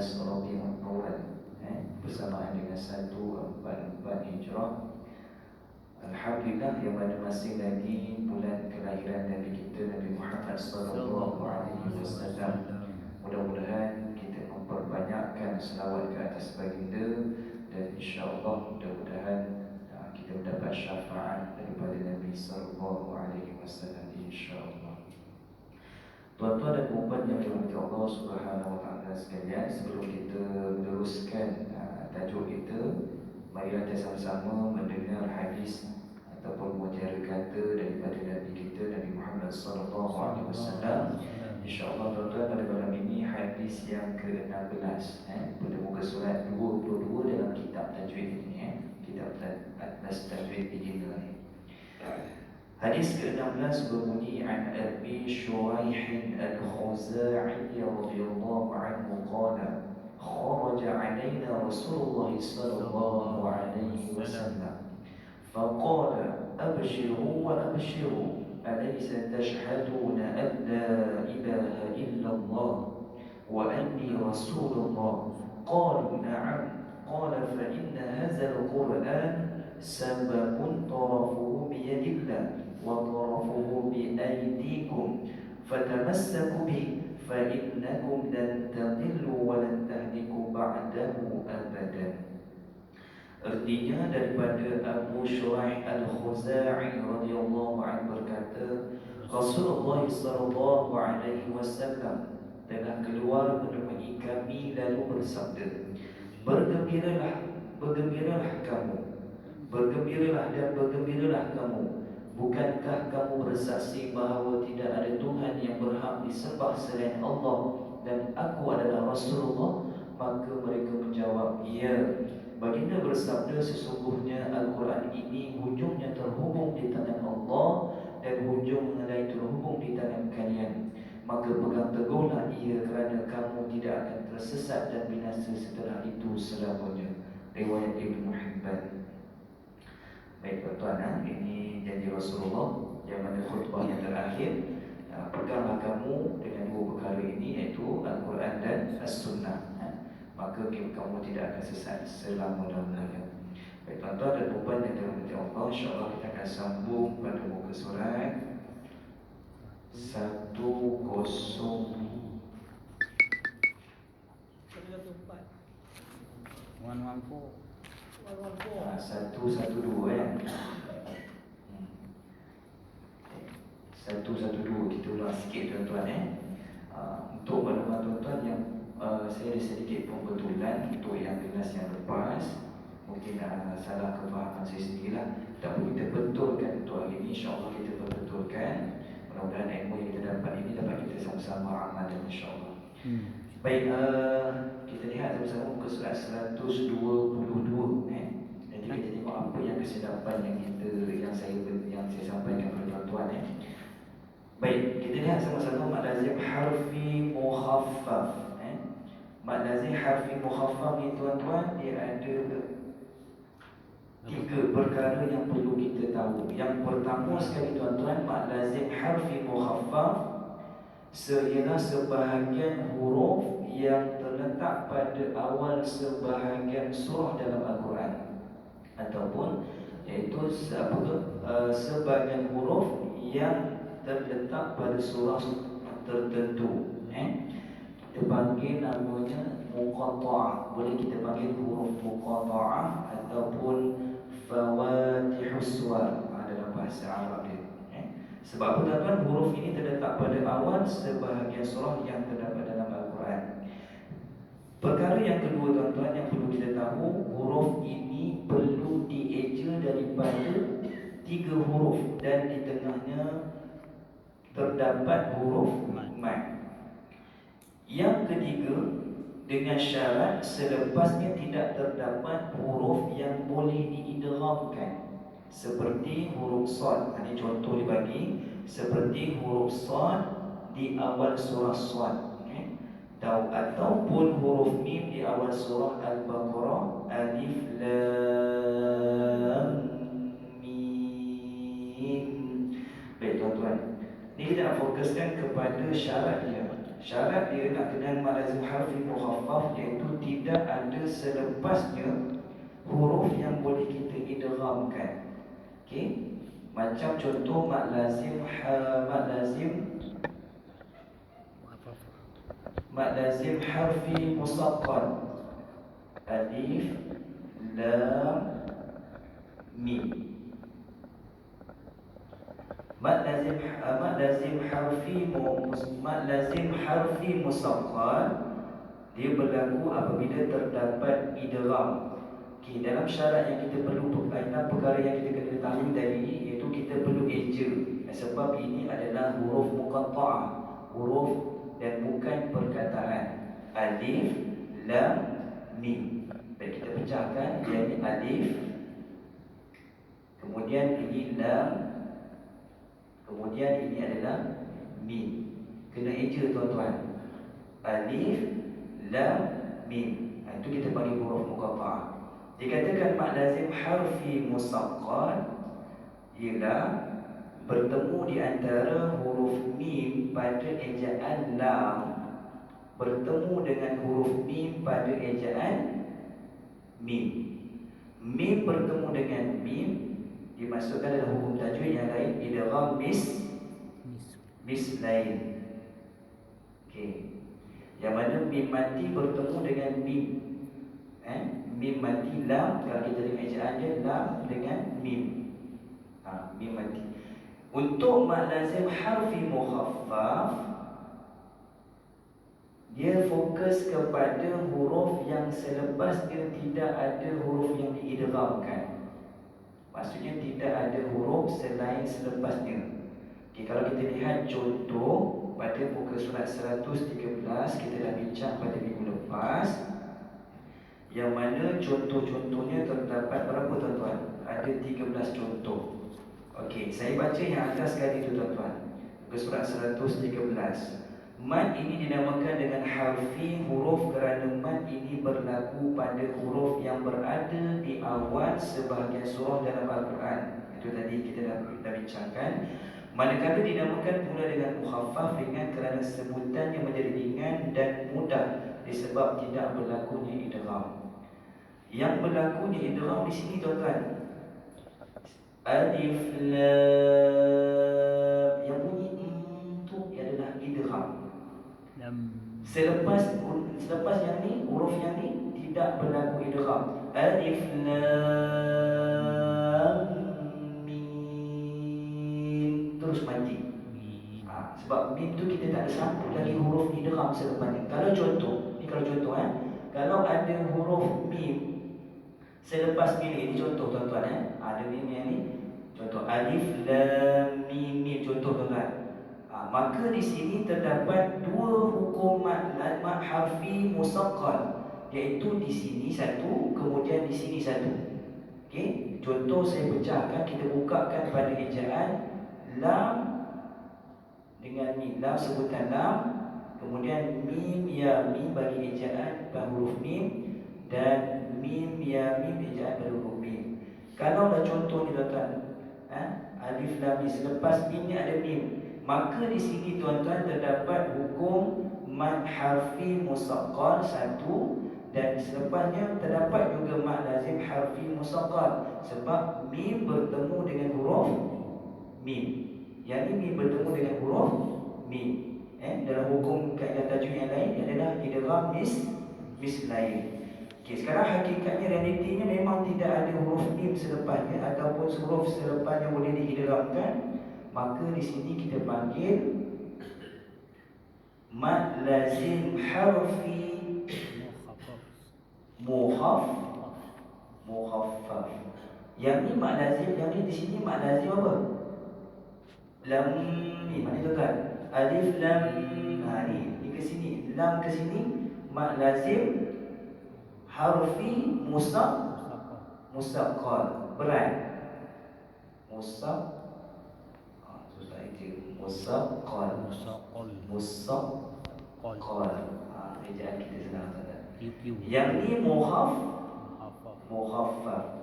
Rabiul Awal, bersamaan dengan 1444 Hijrah. Alhamdulillah, yang mana masih lagi bulan kelahiran Nabi kita Nabi Muhammad sallallahu alaihi wasallam. Mudah-mudahan kita memperbanyakkan selawat ke atas baginda, dan insya-Allah mudah-mudahan kita mendapat syafaat daripada Nabi sallallahu alaihi wasallam insya-Allah. Tuan-tuan dan puan yang dirahmati Allah Subhanahu wa taala sekalian, sebelum kita meneruskan tajuk kita, mari kita sama-sama mendengar hadis ataupun mutiara kata daripada Nabi kita Nabi Muhammad sallallahu alaihi wasallam. Insya-Allah tuan-tuan, pada malam ini hadis yang ke-16 pada muka surat 22 dalam kitab tajwid ini, kitab Atlas Tajwid Beginner ni. Hadis ke-16 berbunyi an Abi Shuraih al-Khuza'i radhiyallahu anhu qala kharaja alaina Rasulullah sallallahu alaihi wasallam faqala abshiru wa abshiru alaysa tashhaduna an la ilaha illallah wa anni rasulullah qalu na'am qala fa inna hadha al-Qur'an sababun tarafuhu biyadillah وَطَرَفُهُ بِأَيْدِيكُمْ فَتَمَسَّكُوا بِهِ فَإِنَّكُمْ لَنْ تَضِلُّوا وَلَنْ تَهْلِكُوا بَعْدَهُ أَبَدًا. Artinya daripada Abu Shuraih al-Khuza'i radhiyallahu anhu berkata, Rasulullah sallallahu alaihi wasallam telah keluar menemui kami lalu bersabda, bergembiralah, bergembiralah kamu, bergembiralah dan bergembiralah kamu. Bukankah kamu bersaksi bahawa tidak ada Tuhan yang berhak disembah selain Allah dan aku adalah Rasulullah? Maka mereka menjawab, ya. Baginda bersabda, sesungguhnya Al-Quran ini hujungnya terhubung di tangan Allah dan hujung yang lain terhubung di tangan kalian. Maka pegang teguhlah ia, kerana kamu tidak akan tersesat dan binasa setelah itu selamanya. Riwayat Ibnu Hibban. Baik tuan-tuan, ini janji Rasulullah yang mana khutbah yang terakhir. Peganglah kamu dengan dua perkara ini, iaitu Al-Quran dan As-Sunnah, maka kamu tidak akan sesat selama-lamanya. Baik tuan-tuan dan puan yang dirahmati Allah, insya-Allah kita akan sambung pada muka surat 104. 112 112 kita ulang sikit tuan-tuan untuk maklumat tuan-tuan yang saya ada sedikit pembetulan untuk yang kelas yang lepas, mungkin salah kefahaman saya sendirilah, tapi kita betulkan untuk hari ini, insya-Allah kita betulkan. Mudah-mudahan ilmu yang kita dapat ini dapat kita sama-sama amal insya-Allah. Baik, kita lihat sama-sama muka surat 122 Nanti kita tengok apa yang kesilapan yang saya sampaikan kepada tuan-tuan Baik, kita lihat sama-sama mad lazim harfi mukhaffaf. Mad lazim harfi mukhaffaf ni tuan-tuan, dia ada 3 perkara yang perlu kita tahu. Yang pertama sekali tuan-tuan, mad lazim harfi mukhaffaf ialah sebahagian huruf yang terletak pada awal sebahagian surah dalam Al-Quran, ataupun iaitu sebahagian huruf yang terletak pada surah tertentu. Kita panggil namanya muqatta'ah. Boleh kita panggil huruf muqatta'ah ataupun fawatihus suwar dalam bahasa Arab dia. Sebab apa tuan-tuan? Huruf ini terletak pada awal sebahagian surah yang terdapat dalam Al-Quran. Perkara yang kedua tuan-tuan yang perlu kita tahu, huruf ini perlu dieja daripada 3 huruf dan di tengahnya terdapat huruf mad. Yang ketiga, dengan syarat selepasnya tidak terdapat huruf yang boleh diidghamkan, seperti huruf shad. Ini contoh dibagi, seperti huruf shad di awal surah Shad, ataupun huruf mim di awal surah Al-Baqarah, alif lam mim. Baik tuan-tuan, ini kita nak fokuskan kepada syaratnya. Syarat dia nak kenal mad lazim harfi mukhaffaf iaitu tidak ada selepasnya huruf yang boleh kita idghamkan. Okey. Macam contoh mad lazim harfi musaqqal. Alif lam mim. Mad lazim harfi musaqqal dia berlaku apabila terdapat idgham. Okey, dalam syarat yang kita perlu, perkara yang kita kena ketahui tadi iaitu kita perlu eja. Sebab ini adalah huruf muqatta'ah, huruf dan bukan perkataan. Alif lam mim. Baik, kita pecahkan. Ini alif, kemudian ini lam, kemudian ini adalah mim. Kena eja tuan-tuan. Alif lam mim. Itu kita panggil huruf muqatta'ah. Dikatakan mad lazim harfi musaqqal ialah bertemu di antara huruf mim pada ejaan lam bertemu dengan huruf mim pada ejaan mim. Mim bertemu dengan mim dimasukkan dalam hukum tajwid yang lain idgham mislain. Okey. Yang mana mim mati bertemu dengan mim. Mim mati lam, kalau kita tengok ejaan dia lam dengan mim. Mim mati. Untuk mad lazim harfi mukhaffaf dia fokus kepada huruf yang selepas dia tidak ada huruf yang diidghamkan. Maksudnya tidak ada huruf selain selepasnya. Okay, kalau kita lihat contoh pada muka surat 113, kita dah bincang pada minggu lepas, yang mana contoh-contohnya terdapat berapa tuan-tuan? Ada 13 contoh. Okey, saya baca yang atas sekali tu tuan-tuan. Muka surat 113. Mad ini dinamakan dengan harfi huruf kerana mad ini berlaku pada huruf yang berada di awal sebahagian surah dalam Al-Quran. Itu tadi kita dah bincangkan. Manakala dinamakan pula dengan mukhaffaf ringan kerana sebutannya menjadi ringan dan mudah disebab tidak berlakunya idgham. Yang berlakunya idgham di sini tuan-tuan, alif lam, yang bunyi itu adalah idgham. Selepas yang ni, huruf yang ni tidak berlaku idgham. Alif lam mim terus mati. Sebab mim tu kita tak ada sambung lagi huruf idgham selepas ni. Kalau contoh, kalau ada huruf mim selepas mim ini, contoh tuan-tuan, ada mim yang ni, contoh alif lam mim, contoh tuan-tuan. Maka di sini terdapat dua hukum mad harfi musaqqal, iaitu di sini satu, kemudian di sini satu. Okey, contoh saya pecahkan, kita bukakan pada ejaan lam dengan mim, lam sebutan lam, kemudian mim ya mim bagi ejaan pada huruf mim, dan mim ya mim ejaan pada huruf mim. Kalau dah contoh ni tuan-tuan, alif lam mim, selepas mim ni ada mim, maka di sini tuan-tuan terdapat hukum mad harfi musaqqal satu, dan selepasnya terdapat juga mad lazim harfi musaqqal sebab mim bertemu dengan huruf mim. Yang ini mim bertemu dengan huruf mim. Dalam hukum kaedah tajwid yang lain adalah idgham mislain. Okey, sekarang hakikatnya, realitinya memang tidak ada huruf mim selepasnya ataupun huruf selepasnya boleh diidghamkan. Maka di sini kita panggil mad lazim harfi mukhaffaf. Yang ni mad lazim, yang ni di sini mad lazim apa? Lam mim. Mana tuan-tuan? Alif lam. Ni ke sini, lam ke sini, mad lazim harfi musaqqal. Berat. Musaqqal. Ejaan kita senang saja. Yang ni mukhaffaf.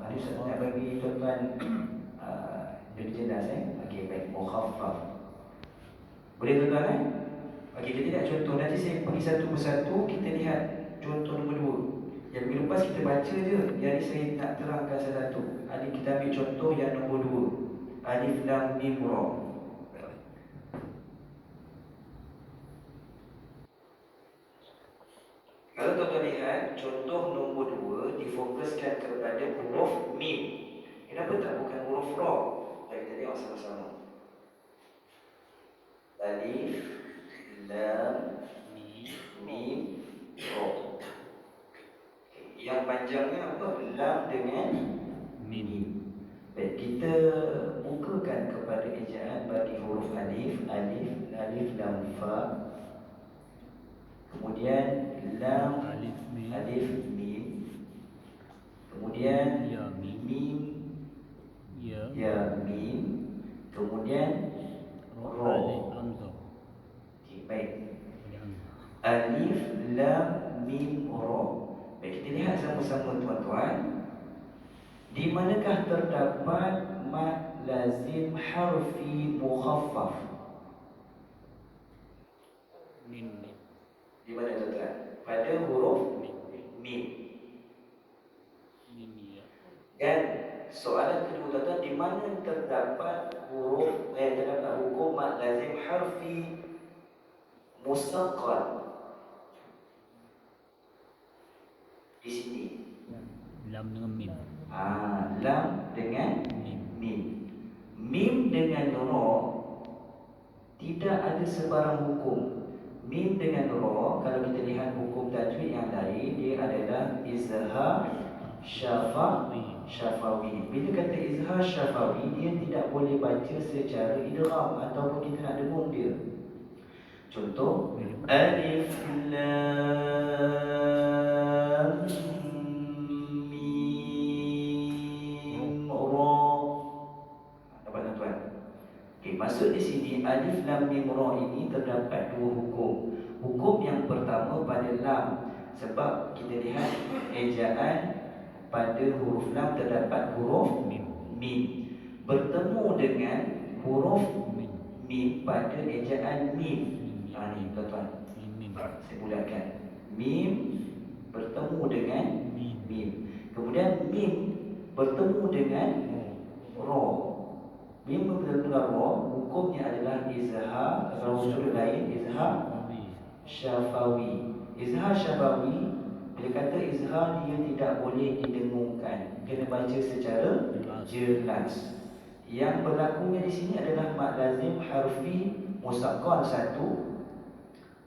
Ada saya nak bagi tuan-tuan lebih jelas. Okey, baik, mukhaffaf. Boleh tuan-tuan Okey, kita lihat contoh. Nanti saya pergi satu persatu, kita lihat contoh nombor 2. Yang minggu lepas kita baca je. Yang ni saya nak terangkan satu-satu. Ini kita ambil contoh yang nombor 2. Alif Lam Mim Ra. Kalau tuan-tuan lihat, contoh nombor 2 difokuskan kepada huruf Mim. Kenapa tak bukan huruf Ra? Baik, kita tengok sama-sama. Alif Lam Mim Ra. Yang panjangnya apa? Lam dengan Mim. Baik, kita bukakan kepada ejaan bagi huruf alif. Alif Lam Fa. Kemudian Lam Alif Mim. Kemudian Mim Ya Mim. Kemudian Ra. Okay, baik. Alif Lam Mim Ra. Baik, kita lihat sama-sama tuan-tuan. Di manakah terdapat mad lazim harfi mukhaffaf? Mim. Di mana tuan-tuan? Pada huruf Mim. Dan soalan kedua tuan-tuan, di mana terdapat huruf terdapat hukum mad lazim harfi musaqqal? Di sini. Lam dengan mim. Lam dengan mim. Mim dengan ra tidak ada sebarang hukum. Mim dengan ra, kalau kita lihat hukum tajwid yang lain, dia adalah izhar syafawi. Bila kata izhar syafawi, dia tidak boleh baca secara idgham ataupun kita nak dengung dia. Contoh, alif lam mim ra. Dapat tuan-tuan? Okey, maksud di sini alif lam mim ra ini terdapat dua hukum. Hukum yang pertama pada lam, sebab kita lihat ejaan pada huruf lam terdapat huruf mim bertemu dengan huruf mim pada ejaan mim. Ni tuan-tuan, saya bulatkan. Mim bertemu dengan mim. Kemudian mim bertemu dengan ra. Mim bertemu dengan ra, hukumnya adalah izhar, atau sudut lain izhar syafawi. Izhar syafawi, bila kata izhar, dia tidak boleh didengungkan, kena baca secara jelas. Yang berlakunya di sini adalah mad lazim harfi musaqqal satu.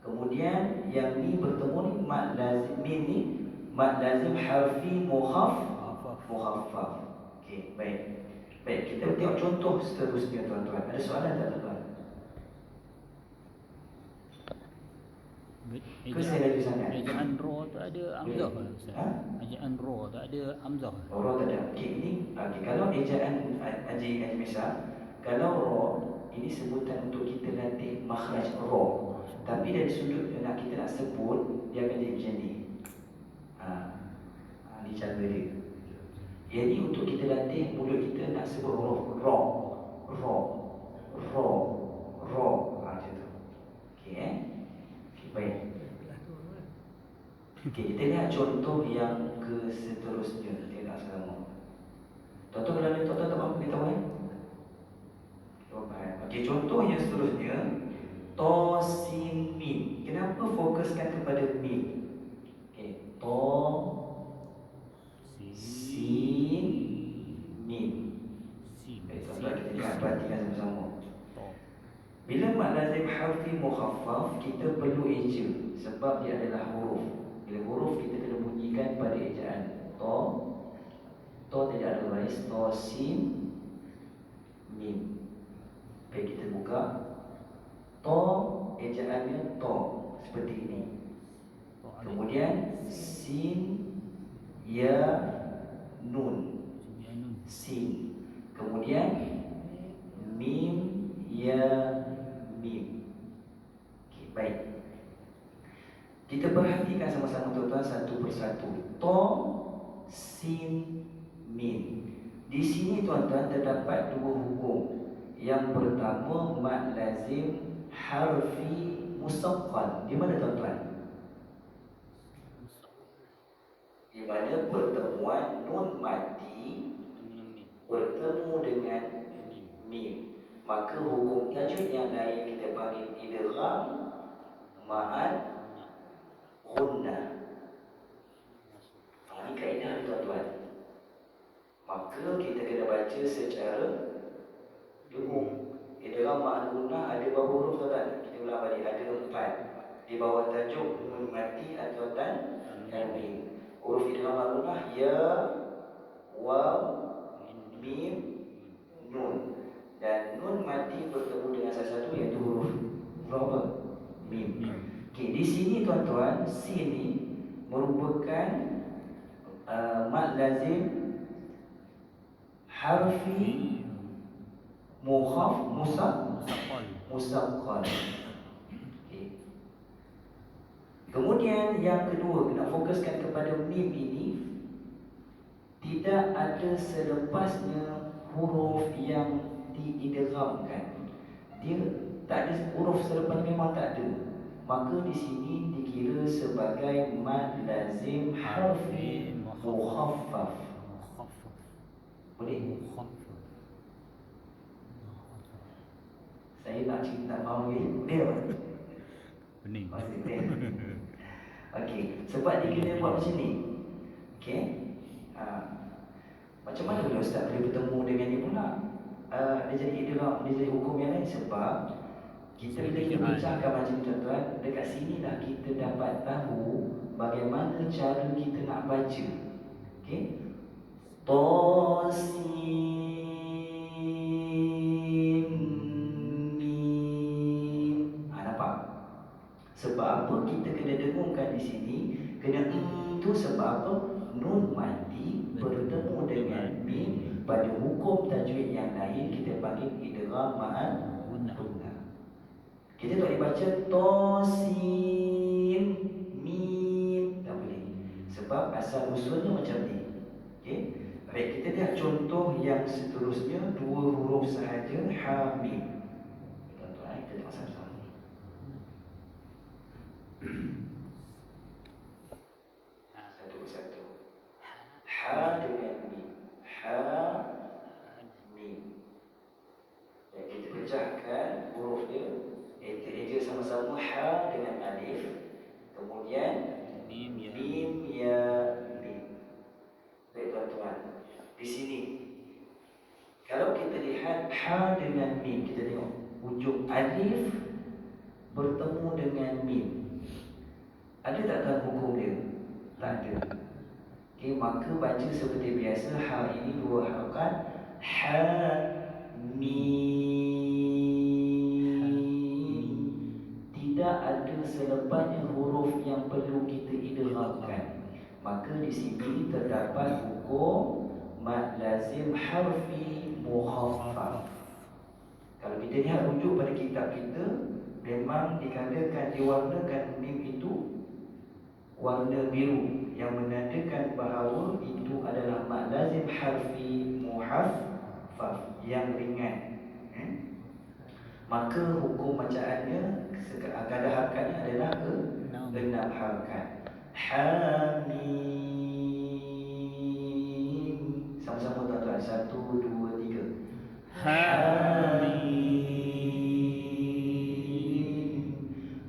Kemudian yang ni bertemu ni mad lazim mim ni mad lazim harfi mukhaffaf. Okey, baik. Baik, kita tengok contoh seterusnya tuan-tuan. Ada soalan tak tuan-tuan? Ke saya lagi sangat? Ejaan ra tak ada hamzah ke Ustaz? Ejaan ra tak ada hamzah. Ra tak ada. Okey, ini kalau ejaan Haji misal, kalau ra ini sebutan untuk kita latih makhraj ra. Tapi dari sudut kita nak sebut, dia akan jadi macam ni. Ni cara dia. Yang ni untuk kita latih mulut kita nak sebut huruf ra. Macam tu. Okey, okay, baik. Okey, kita lihat contoh yang ke seterusnya. Kita nak sama. Tuan-tuan kalau ada tuan-tuan tak mahu beritahu Okey, contoh yang seterusnya, to sin mim. Kenapa fokuskan kepada mim? Okey, to sin mim. Baik, tuan-tuan, kita lihat, perhatikan sama-sama. Bila mad lazim harfi mukhaffaf, kita perlu eja sebab dia adalah huruf. Bila huruf, kita kena bunyikan pada ejaan to. To tidak ada baris, to sin mim. Baik, kita buka. To ejaannya to seperti ini. Kemudian sin ya nun. Sin. Kemudian mim ya mim. Okey, baik. Kita perhatikan sama-sama tuan-tuan satu persatu. To sin mim. Di sini tuan-tuan terdapat dua hukum. Yang pertama mad lazim harfi musaqqal. Di mana tuan-tuan? Di mana pertemuan nun mati bertemu dengan mim. Maka hukum tajwid yang lain kita panggil idgham ma'al ghunnah. Ini kaedah tuan-tuan. Maka kita kena baca secara umum. Idgham ma'al ghunnah ada berapa huruf tuan-tuan? Kita ulang balik, ada 4. Di bawah tajuk nun mati atau tanwin. Huruf idgham ma'al ghunnah ya, waw, mim, nun. Dan nun mati bertemu dengan salah satu iaitu huruf apa? Mim. Okey, di sini tuan-tuan, sini merupakan mad lazim harfi musaqqal. Okay. Kemudian yang kedua, nak fokuskan kepada mim ini, tidak ada selepasnya huruf yang diidghamkan. Dia tak ada huruf selepas memang tak ada. Maka di sini dikira sebagai mad lazim harfi mukhaffaf. Boleh? Saya nak cerita faham ni. Boleh tak? Bening. Okey, sebab dia kena buat macam ni. Okey. Macam mana boleh ustaz boleh bertemu dengan ni pula? Dia jadi idgham, dia jadi hukum yang lain sebab kita bila kita pecahkan macam ni tuan-tuan, dekat sini dah kita dapat tahu bagaimana cara kita nak baca. Okey. Tasim mim. Nampak? Sebab apa kita kena dengungkan di sini? Kena tu sebab apa? Nun mati bertemu dengan mim. Pada hukum tajwid yang lain kita panggil idgham ma'al ghunnah. Kita tak boleh baca tasim mim, tak boleh. Sebab asal usulnya macam ni. Okey. Baik, kita lihat contoh yang seterusnya, 2 huruf sahaja, ha mim. Tuan-tuan, kita tengok sama-sama. Satu-satu. Ha dengan mim. Ha mim. Dan kita pecahkan huruf dia. Eja sama-sama ha dengan alif. Kemudian mim ya mim. Baik tuan-tuan, di sini kalau kita lihat ha dengan mim, kita tengok ujung alif bertemu dengan mim. Ada tak dalam hukum dia? Tak ada. Okey, maka baca seperti biasa. Ha ini 2 harakat. Ha mim. Tidak ada selepasnya huruf yang perlu kita idghamkan. Maka di sini terdapat hukum mad lazim harfi mukhaffaf. Kalau kita lihat rujuk pada kitab kita, memang dikatakan diwarnakan mim itu warna biru yang menandakan bahawa itu adalah mad lazim harfi muhaffaf yang ringan. Maka hukum bacaannya kadar harakatnya adalah 6 harakat. Hamim. Sama-sama tuan-tuan. 1, 2, 3. Hamim.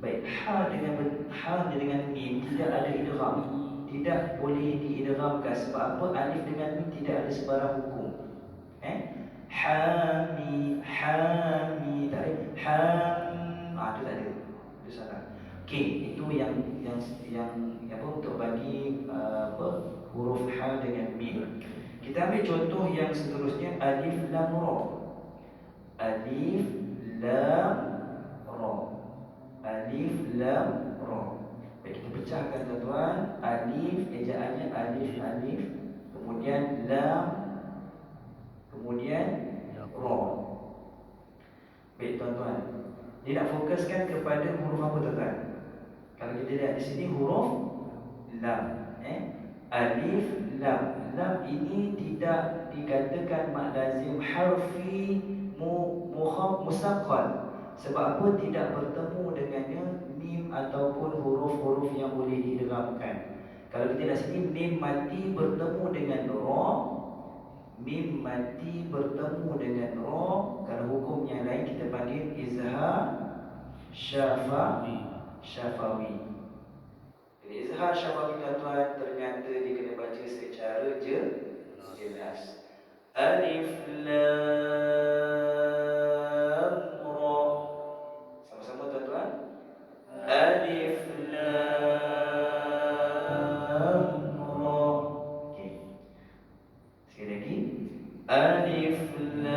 Baik, ha dengan mim tidak ada idgham. Tidak boleh diidghamkan. Sebab apa? Alif dengan mim tidak ada sebarang hukum. Hamim, hamim, tak ada. Itu tak ada. Itu salah. Okey, itu yang apa untuk bagi huruf ha dengan mim. Kita ambil contoh yang seterusnya, alif lam ra. Alif lam ra. Alif lam ra. Baik, kita pecahkan tuan-tuan. Alif ejaannya alif, kemudian lam, kemudian ra. Baik tuan-tuan, dia nak fokuskan kepada huruf apa tuan-tuan? Kalau kita lihat di sini huruf lam, alif lam. Lam ini tidak dikatakan mad lazim harfi musaqqal. Sebab apa? Tidak bertemu dengannya mim ataupun huruf-huruf yang boleh diidghamkan. Kalau kita lihat sini, mim mati bertemu dengan ra, mim mati bertemu dengan ra. Kalau hukum yang lain kita panggil izhar syafawi. Jadi izhar syafawi tuan-tuan ternyata dia kena baca secara jelas. Alif lam ra. Sama-sama tuan-tuan. Alif lam ra. Okey. Sekali lagi. Alif lam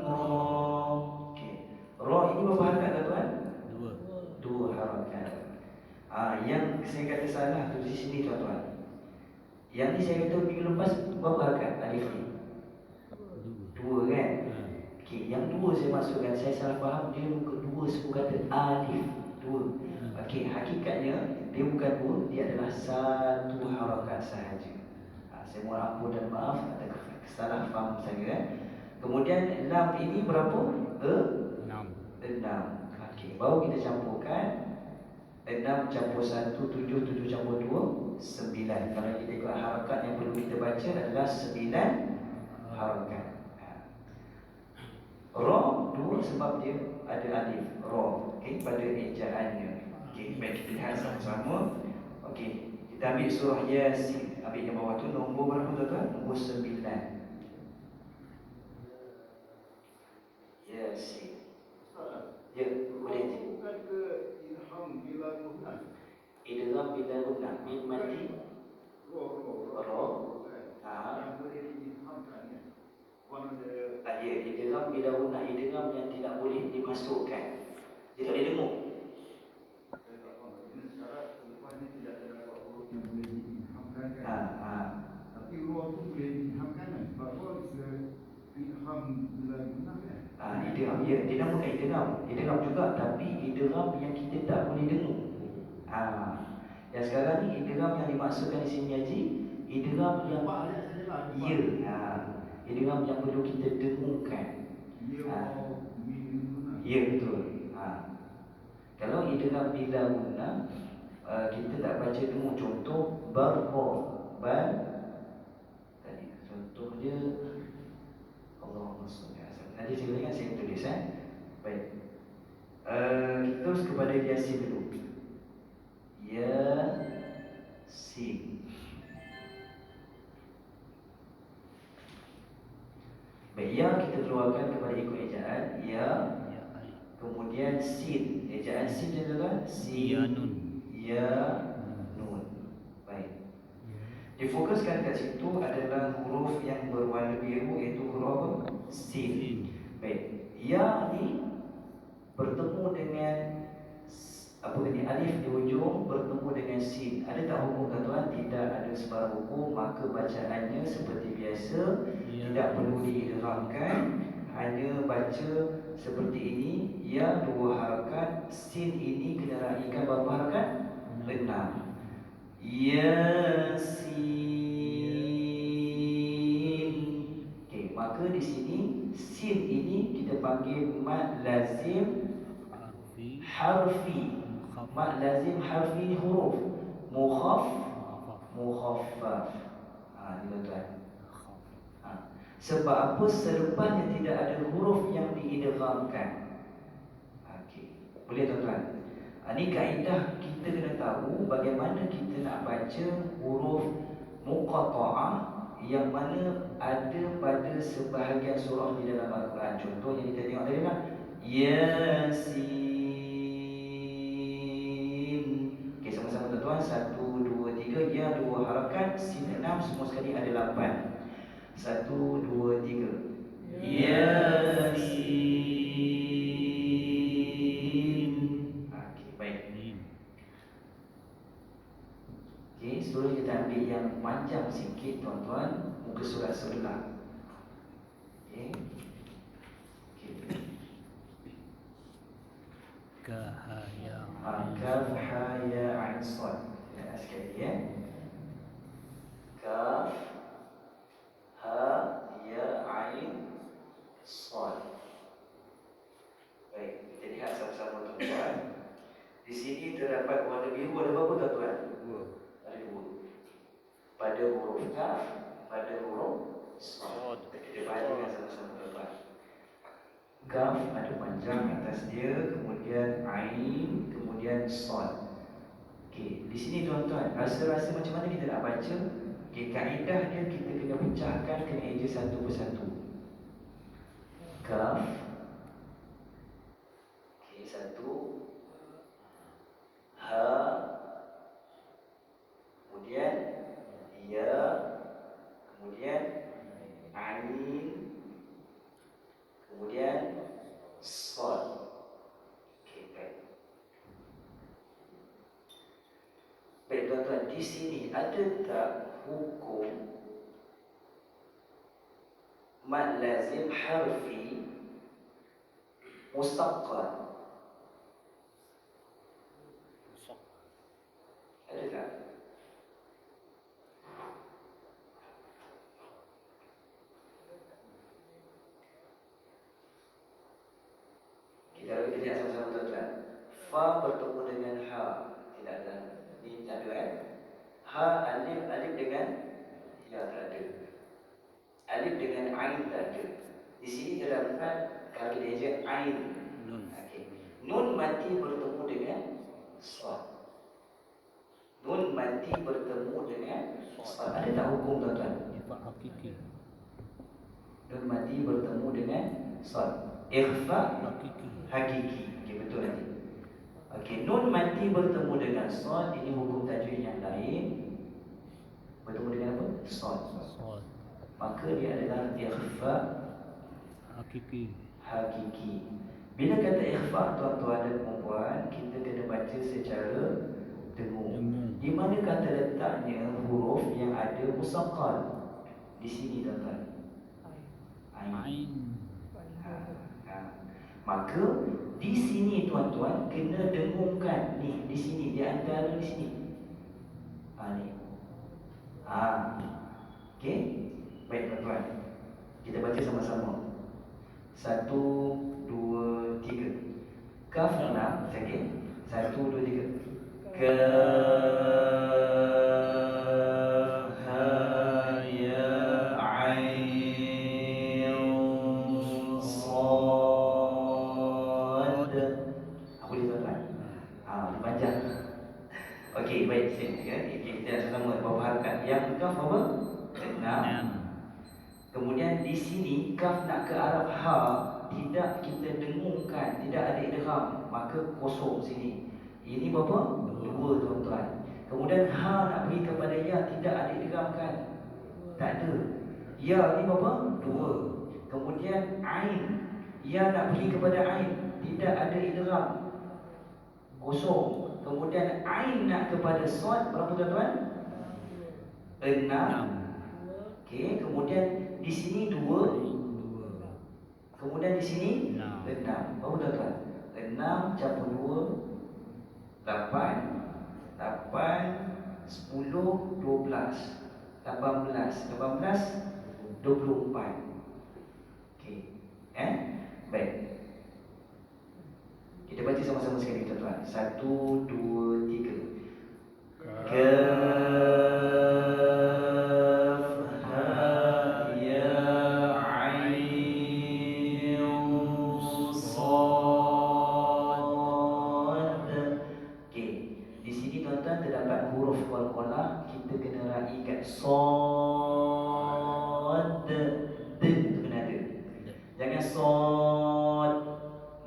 ra. Okey. Ra ini berapa harakat tuan-tuan? Dua harakat. Yang saya kata salah tu di sini tuan-tuan. Yang ni saya kata minggu lepas berapa harakat alif ni? Dua kan? Okey, yang dua saya masukkan, saya salah faham, dia kedua sebut kata alif, dua. Okey, hakikatnya dia bukan dua, dia adalah satu harakat sahaja. Saya mohon ampun dan maaf atas kesalah faham saya. Kemudian lam ini berapa? 6. Okey, baru kita campurkan 6 campur 1, 7, 7 campur 2, 9. Kalau kita ikut harakat yang perlu kita baca adalah 9 harakat. Ra 2 sebab dia ada alif. Ra, okey, pada ejaannya. Okey, baik kita lihat sama-sama. Okey, kita ambil surah Yasin. Ambil yang bawah tu nombor berapa tuan-tuan? Nombor 9. Yasin. Ya, boleh. Bukan ke ilham bila nuhnas. Idgham bila gunnah mim mati ra. Yang boleh diilhamkan ya. One of the Ya, idgham bila gunnah, idgham yang tidak boleh dimasukkan. Dia tak boleh dengung. ini syarat lepas ni tidak ada huruf yang boleh diilhamkan kan. Tapi ruh tu boleh diilhamkan kan. Sebab ruh ilham bila nuhnas kan. Idgham, ya, dia namakan idgham. Idgham juga, tapi idgham yang kita tak boleh dengung. Yang sekarang ni idgham yang dimaksudkan di sini Haji, idgham yang idgham yang perlu kita dengungkan. Ya, betul. Kalau idgham bila guna, kita tak baca dengung. Contoh barqa, bal tadi contoh dia Allahumma shalli ala sayyidina. Nanti saya ingat saya tulis baik. Kita terus kepada Yasin dulu. Yasin. Baik, ya kita keluarkan kepada ikut ejaan ya. Kemudian sin. Ejaan sin dia adalah sin. Ya nun. Baik. Difokuskan kat situ adalah huruf yang berwarna biru, iaitu huruf sin. Baik. Ya ni bertemu dengan alif di ujung, bertemu dengan sin. Ada tak hukum tuan-tuan? Tidak ada sebarang hukum. Maka bacaannya seperti biasa, tidak perlu diidghamkan, hanya baca seperti ini. Ya 2 harakat, sin ini kena raikan berapa harakat? 6. Yasin. Okey, maka di sini sin ini kita panggil mad lazim harfi. Mad lazim harfi ni huruf mukhaffaf. Ni tuan-tuan. Sebab apa? Selepasnya tidak ada huruf yang diidghamkan. Okey, boleh tuan-tuan? Ini kaedah kita kena tahu bagaimana kita nak baca huruf muqatta'ah yang mana ada pada sebahagian surah di dalam Al-Quran. Contoh yang kita tengok tadi lah, Yasin. Okey, sama-sama tuan-tuan. 1, 2, 3. Ya 2 harakat, sin 6, semua sekali ada 8. 1, 2, 3. Yasin. Okey, baik. Okey, seterusnya kita ambil yang panjang sikit tuan-tuan, muka surat sebelah. Okey. Kaf ha ya ain sad. Ya, sekali ya. Kaf ha ya ain sad. Baik, kita lihat Di sini terdapat warna biru ada berapa tuan-tuan? Ada 2. Pada huruf kaf, pada huruf shad. Kita perhatikan sama-sama tuan-tuan. Kaf ada panjang atas dia, kemudian ain, kemudian shad. Okey, di sini tuan-tuan, rasa-rasa macam mana kita nak baca? Okey, kaedah dia kita kena pecahkan, kena eja satu persatu. Kaf. Okey, 1. Ha. Kemudian ya. Kemudian ain. Kemudian shad. Okey, baik. Baik tuan-tuan, di sini ada tak hukum mad lazim harfi musaqqal? Ada tak? Kita lihat sama-sama tuan-tuan. Fa bertemu dengan ha. Tidak ada. Ini tak ada Ha, alif dengan ya tak ada. Alif dengan ain tak ada. Di sini terdapat kalau kita eja ain. Okey. Nun mati bertemu dengan shad. Nun mati bertemu dengan shad. Ada tak hukum tuan-tuan? Ikhfa hakiki. Nun mati bertemu dengan shad. Ikhfa hakiki. Okey, betul nanti. Okey, nun mati bertemu dengan shad, ini hukum tajwid yang lain. Bertemu dengan apa? Shad. Maka dia adalah ikhfa Hakiki. Bila kata ikhfa tuan-tuan dan puan-puan, kita kena baca secara dengung. Di mana kata letaknya huruf yang ada musaqqal? Di sini tuan-tuan. Ain. Maka di sini tuan-tuan kena dengungkan ni, di sini, di antara di sini. Ni. Okey. Baik tuan-tuan. Kita baca sama-sama. 1, 2, 3. Kaf nak okey. 1, 2, 3. Kaf ha ya ain shad. Apa dia tuan-tuan? Panjang. Okey, baik sini ya. Kita sama bawah harakat. Yang kaf apa? 6. Kemudian di sini kaf nak ke arah ha, tidak kita dengungkan, tidak ada idgham, maka kosong sini. Ini berapa? 2 tuan-tuan. Kemudian ha nak pergi kepada ya, tidak ada idgham kan? Tak ada. Ya ni berapa? 2. Kemudian ain, ya nak pergi kepada ain, tidak ada idgham, kosong. Kemudian ain nak kepada shad, berapa tuan-tuan? 6. Okey, kemudian di sini 2. Kemudian di sini 6. Berapa tuan-tuan? 6 campur 2 8. 8 10 12 18 24. Okey. Baik. Kita baca sama-sama sekali tuan-tuan. 1, 2, 3. Kaf ha ya ain shad. Okey. Di sini tuan-tuan terdapat huruf qalqalah, kita kena raikan shad. D tu kena ada. Jangan shad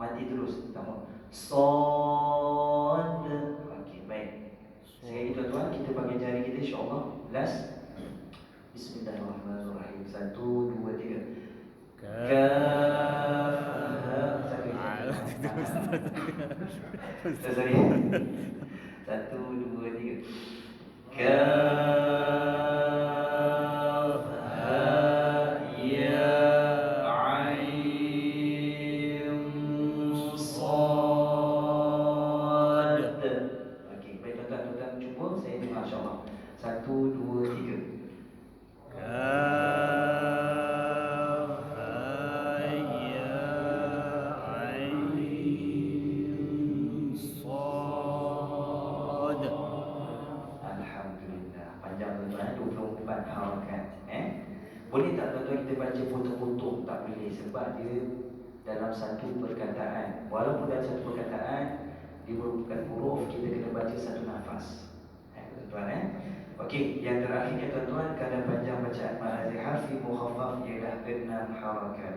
mati terus. Tak mau. Shad. Okey, baik. Sekali tuan-tuan, kita pakai jari kita insya-Allah. Last. Bismillahirrahmanirrahim. 1, 2, 3. Kaf ha. Sorry. 1, 2, 3. Kaf ha ya ain shad. Okey, baik tuan-tuan, cuba saya dengar insya-Allah. 1, 2, 3. Kaf ha ya ain shad. Boleh tak tuan-tuan kita baca potong-potong? Tak boleh, sebab dia dalam satu perkataan. Walaupun dalam satu perkataan dia merupakan huruf, kita kena baca satu nafas. Tuan-tuan Okey, yang terakhirnya tuan-tuan, kadar panjang bacaan ma'azih harfi mukhaffaf ialah 6 harakat.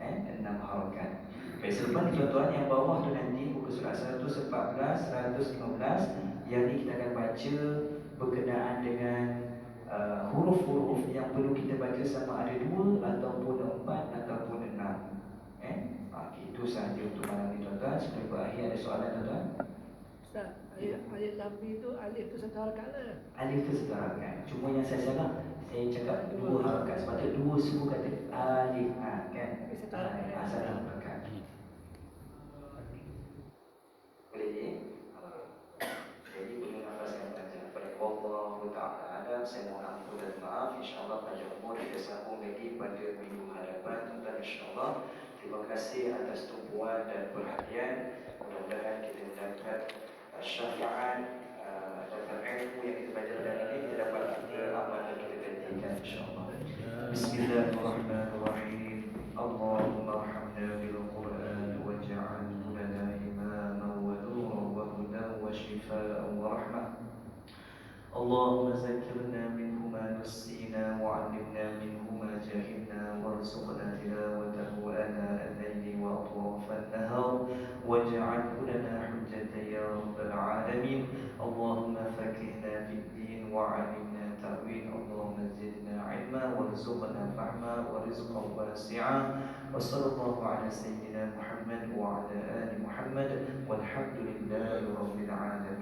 6 harakat. Baik, selepas ni tuan-tuan, yang bawah tu nanti muka surat 114, 115, yang ni kita akan baca berkenaan dengan huruf-huruf yang perlu kita baca sama ada 2 ataupun 4 ataupun 6. Itu sahaja untuk malam ni tuan-tuan. Sebelum berakhir ada soalan tuan-tuan? Ustaz, alif lam mim tu alif tu satu harakat lah. Alif tu satu harakat. Cuma yang saya salah, saya cakap 2 harakat. Sebab tu 2 suku kata alif, kan? Satu harakat. Satu harakat. Boleh je? Jadi boleh nafaskan baca. Allah Ta'ala Adam. Saya mohon ampun dan maaf. InsyaAllah pada umur kita sambung lagi pada minggu hadapan. Tuan-tuan, insyaAllah. Terima kasih atas tumpuan dan perhatian. Mudah-mudahan kita mendapat syafaat, dapat ilmu yang kita belajar dari ini, kita dapat kita amal dan kita gantikan insyaAllah. Bismillahirrahmanirrahim. Allahumma arhamna bil Quran waj'alhu lana imaman wa nuran wa hudan wa shifaa'an wa rahmah. اللهم ذكرنا منه ما نسينا وعلمنا منه ما جهلنا وارزقنا تلاوته آناء الليل وأطراف النهار واجعله لنا حجة يا رب العالمين. اللهم فقهنا في الدين وعلمنا تأويل. اللهم زدنا علما وارزقنا فهما ورزقا واسعا. وصلى الله على سيدنا محمد وعلى آل محمد والحمد لله رب العالمين.